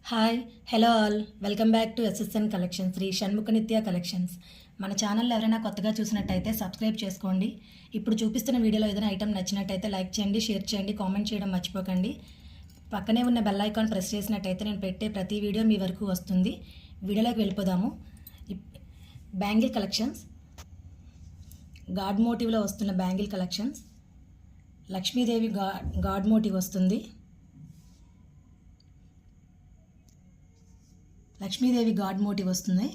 Hi hello all welcome back to SSN collections Shri Shanmukhanitya collections. మన channel ఎవరైనా కొత్తగా చూసినట్టయితే సబ్స్క్రైబ్ చేసుకోండి. ఇప్పుడు చూపిస్తున్న వీడియోలో ఏదైనా ఐటమ్ నచ్చినట్టయితే లైక్ చేయండి, షేర్ చేయండి, కామెంట్ చేయడం మర్చిపోకండి. పక్కనే ఉన్న బెల్ ఐకాన్ ప్రెస్ చేసినట్టయితే నేను పెట్టే ప్రతి వీడియో మీ వరకు వస్తుంది. వీడియోలోకి వెళ్ళిపోదాము. బ్యాంగిల్ కలెక్షన్స్, గాడ్ మోటివ్లో వస్తున్న bangle collections. Lakshmidevi god motif వస్తుంది. లక్ష్మీదేవి గాడ్ మోటివ్ వస్తుంది.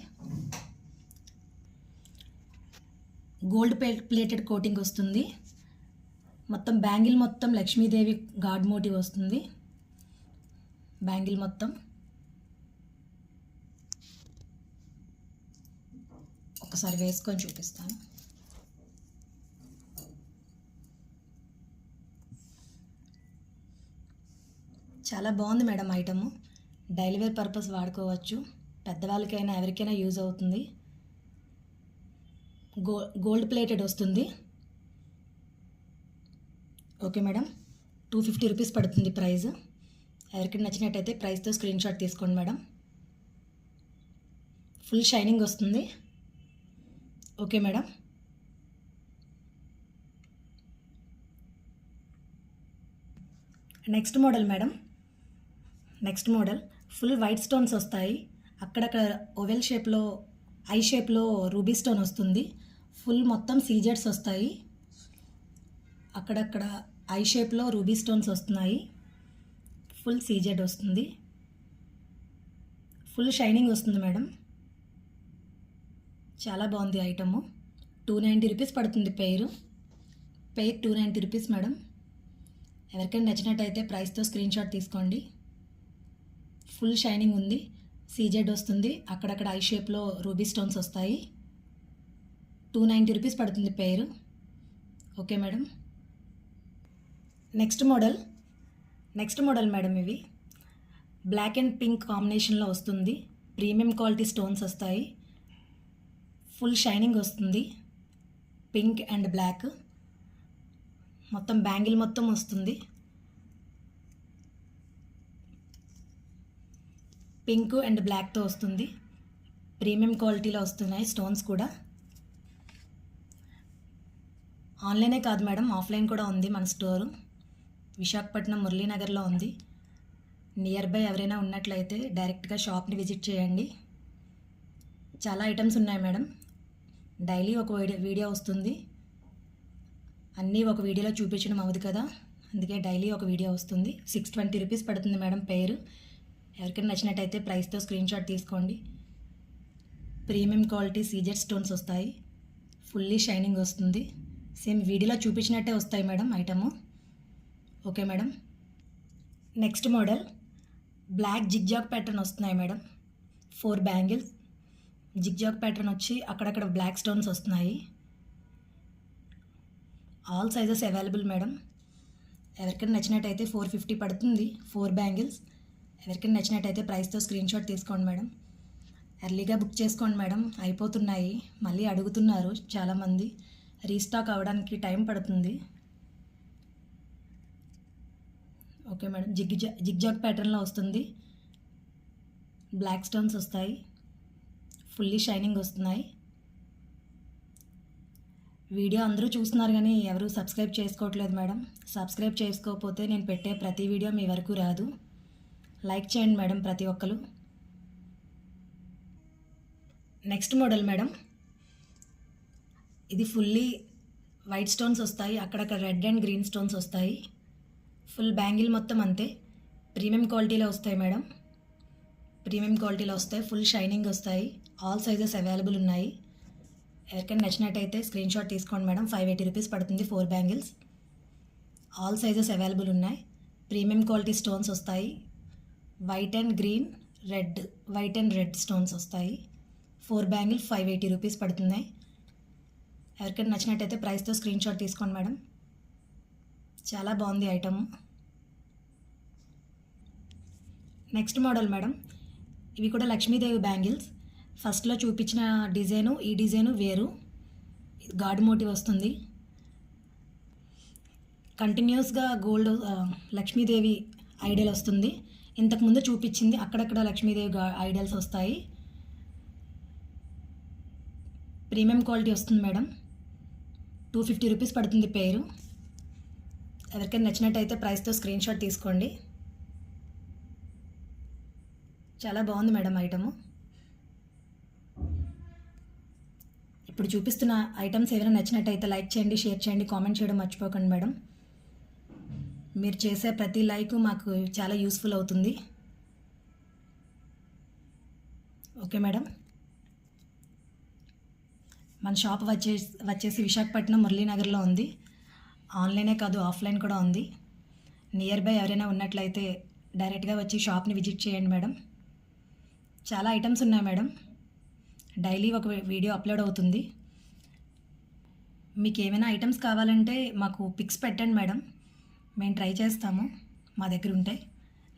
గోల్డ్ ప్లేటెడ్ కోటింగ్ వస్తుంది. మొత్తం బ్యాంగిల్ మొత్తం లక్ష్మీదేవి గాడ్ మోటివ్ వస్తుంది. బ్యాంగిల్ మొత్తం ఒకసారి వేసుకొని చూపిస్తాను. చాలా బాగుంది madam item. Daily wear purpose వాడుకోవచ్చు. పెద్దవాళ్ళకైనా ఎవరికైనా యూజ్ అవుతుంది. గోల్డ్ ప్లేటెడ్ వస్తుంది. ఓకే మేడం, 250 రూపీస్ పడుతుంది ప్రైస్. ఎవరికైనా నచ్చినట్టయితే ప్రైస్తో స్క్రీన్ షాట్ తీసుకోండి మేడం. ఫుల్ షైనింగ్ వస్తుంది. Okay madam. Next model madam, next model full white stones వస్తాయి. అక్కడక్కడ ఓవెల్ షేప్లో, ఐ షేప్లో రూబీ స్టోన్ వస్తుంది. ఫుల్ మొత్తం సీజెడ్స్ వస్తాయి. అక్కడక్కడ ఐ షేప్లో రూబీ స్టోన్స్ వస్తున్నాయి. ఫుల్ సీజెడ్ వస్తుంది. ఫుల్ షైనింగ్ వస్తుంది మేడం. చాలా బాగుంది ఐటము. 290 రూపీస్ పడుతుంది పెయిర్ 290 రూపీస్ మేడం. ఎవరికైనా నచ్చినట్టయితే ప్రైస్తో స్క్రీన్ షాట్ తీసుకోండి. ఫుల్ షైనింగ్ ఉంది. సీజెడ్ వస్తుంది. అక్కడక్కడ ఐ షేప్లో రూబీ స్టోన్స్ వస్తాయి. 290 రూపీస్ పడుతుంది pair. Okay madam. Next model madam, ఇవి బ్లాక్ అండ్ పింక్ కాంబినేషన్లో వస్తుంది. ప్రీమియం క్వాలిటీ స్టోన్స్ వస్తాయి. ఫుల్ షైనింగ్ వస్తుంది. పింక్ అండ్ బ్లాక్ మొత్తం బ్యాంగిల్ మొత్తం వస్తుంది. పింక్ అండ్ బ్లాక్తో వస్తుంది. ప్రీమియం క్వాలిటీలో వస్తున్నాయి స్టోన్స్ కూడా. ఆన్లైనే కాదు మేడం, ఆఫ్లైన్ కూడా ఉంది మన స్టోరు. విశాఖపట్నం మురళీనగర్లో ఉంది. నియర్ బై ఎవరైనా ఉన్నట్లయితే డైరెక్ట్గా షాప్ని విజిట్ చేయండి. చాలా ఐటమ్స్ ఉన్నాయి మేడం. డైలీ ఒక వీడియో వస్తుంది. అన్నీ ఒక వీడియోలో చూపించడం అవ్వదు కదా, అందుకే డైలీ ఒక వీడియో వస్తుంది. 620 రూపీస్ పడుతుంది మేడం పెయిర్. ఎవరికైనా నచ్చినట్టయితే ప్రైస్తో స్క్రీన్ షాట్ తీసుకోండి. ప్రీమియం క్వాలిటీ సీజెడ్ స్టోన్స్ వస్తాయి. ఫుల్లీ షైనింగ్ వస్తుంది. సేమ్ వీడియోలో చూపించినట్టే వస్తాయి madam item. Okay madam. Next model black zigzag pattern వస్తున్నాయి మేడం. 4 బ్యాంగిల్స్ జిగ్జాగ్ ప్యాటర్న్ వచ్చి అక్కడక్కడ బ్లాక్ స్టోన్స్ వస్తున్నాయి. All sizes available madam. ఎవరికైనా నచ్చినట్టయితే 450 పడుతుంది 4 బ్యాంగిల్స్. ఎవరికైనా నచ్చినట్టయితే ప్రైస్తో స్క్రీన్ షాట్ తీసుకోండి మేడం. ఎర్లీగా బుక్ చేసుకోండి మేడం, అయిపోతున్నాయి. మళ్ళీ అడుగుతున్నారు చాలామంది. రీస్టాక్ అవ్వడానికి టైం పడుతుంది. Okay madam. జిగ్జాగ్ ప్యాటర్న్లో వస్తుంది. బ్లాక్ స్టోన్స్ వస్తాయి. ఫుల్లీ షైనింగ్ వస్తున్నాయి. వీడియో అందరూ చూస్తున్నారు కానీ ఎవరు సబ్స్క్రైబ్ చేసుకోవట్లేదు మేడం. సబ్స్క్రైబ్ చేసుకోకపోతే నేను పెట్టే ప్రతి వీడియో మీ వరకు రాదు. లైక్ చేయండి మేడం ప్రతి ఒక్కరు. నెక్స్ట్ మోడల్ మేడం, ఇది ఫుల్లీ వైట్ స్టోన్స్ వస్తాయి. అక్కడక్కడ రెడ్ అండ్ గ్రీన్ స్టోన్స్ వస్తాయి. ఫుల్ బ్యాంగిల్ మొత్తం అంతే. ప్రీమియం క్వాలిటీలో వస్తాయి మేడం. ప్రీమియం క్వాలిటీలో వస్తాయి. ఫుల్ షైనింగ్ వస్తాయి. ఆల్ సైజెస్ అవైలబుల్ ఉన్నాయి. ఎవరికైనా నచ్చినట్టయితే స్క్రీన్ షాట్ తీసుకోండి మేడం. 580 రూపీస్ పడుతుంది 4 బ్యాంగిల్స్. ఆల్ సైజెస్ అవైలబుల్ ఉన్నాయి. ప్రీమియం క్వాలిటీ స్టోన్స్ వస్తాయి. White and green, white and red stones వస్తాయి. 4 బ్యాంగిల్ 580 రూపీస్ పడుతున్నాయి. ఎవరికైనా నచ్చినట్టయితే ప్రైస్తో స్క్రీన్ షాట్ తీసుకోండి మేడం. చాలా బాగుంది ఐటమ్. నెక్స్ట్ మోడల్ మేడం, ఇవి కూడా లక్ష్మీదేవి బ్యాంగిల్స్. ఫస్ట్లో చూపించిన డిజైను ఈ డిజైను వేరు. గాడ్ మోటివ్ వస్తుంది. కంటిన్యూస్గా గోల్డ్ లక్ష్మీదేవి ఐడియల్ వస్తుంది. ఇంతకుముందు చూపించింది అక్కడక్కడ లక్ష్మీదేవి ఐడల్స్ వస్తాయి. ప్రీమియం క్వాలిటీ వస్తుంది మేడం. 250 రూపీస్ పడుతుంది పేరు. ఎవరికైనా నచ్చినట్టయితే ప్రైస్తో స్క్రీన్ షాట్ తీసుకోండి. చాలా బాగుంది మేడం ఐటము. ఇప్పుడు చూపిస్తున్న ఐటమ్స్ ఏమైనా నచ్చినట్టయితే లైక్ చేయండి, షేర్ చేయండి, కామెంట్ చేయడం మర్చిపోకండి మేడం. మీరు చేసే ప్రతి లైక్ మాకు చాలా యూస్ఫుల్ అవుతుంది. Okay madam. మన షాప్ వచ్చేసి విశాఖపట్నం మురళీనగర్లో ఉంది. ఆన్లైనే కాదు ఆఫ్లైన్ కూడా ఉంది. నియర్ బై ఎవరైనా ఉన్నట్లయితే డైరెక్ట్గా వచ్చి షాప్ని విజిట్ చేయండి మేడం. చాలా ఐటమ్స్ ఉన్నాయి మేడం. డైలీ ఒక వీడియో అప్లోడ్ అవుతుంది. మీకు ఏమైనా ఐటమ్స్ కావాలంటే మాకు పిక్స్ పెట్టండి మేడం, మేము ట్రై చేస్తాము మా దగ్గర ఉంటాయి.